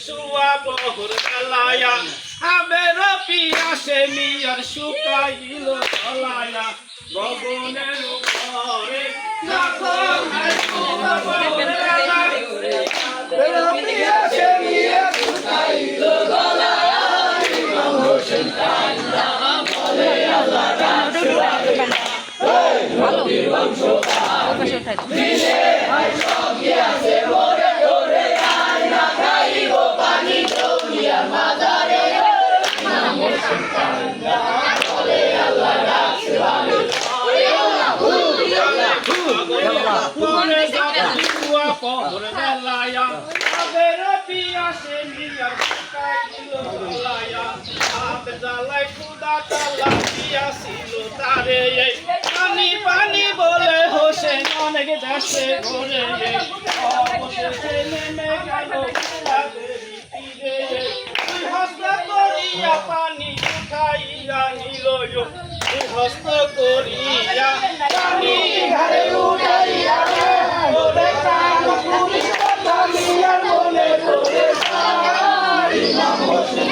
শুয়া বহুর বেলায়া আবের পিয়াসে মিয়ার শুকাইল গলায়া গগনের উপরে যখন পিয়াসে মিয়ার শুকাইল গলায়া ইমাম হোসেন কান্দা বলে আল্লাহ ভালো বংশ দিলে হাই সব গিয়াছে ভরে ভরে আয় না খাইব পানি দৌড়িয়া মাদারে ইমাম হোসেন কান্দা বলে আল্লাহ ডাকছে আমি পুরে যাবি কুয়া পহর বেলায়া আবের পিয়াসে মিয়ার শুকাইল গলায়া আপ জ্বালাই খুদা তালা পিয়াসিল তারে পানি পানি বলে হোসেন অনেক দেশে ঘুরে অবশেষে নেমে গেল তীরে হস্ত করিয়া পানি উঠাইয়া নিল হস্ত করিয়া পানি ঘরে উঠাইয়া বলে কান পুলিশ কথা নিয়া বলে তোরে ইমাম হোসেন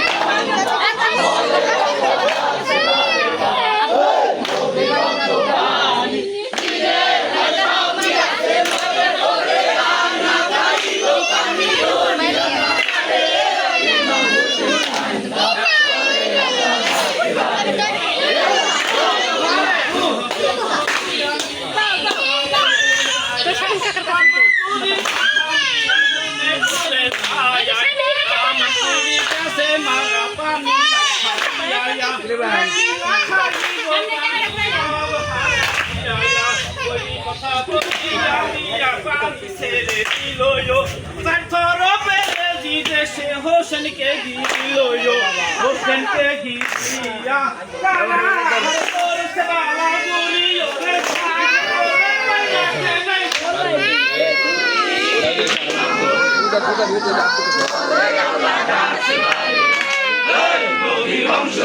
হোসেন কে দিল হোসেন কে দিয়া কালা তোর সালা গুলিও রে নবী বংশ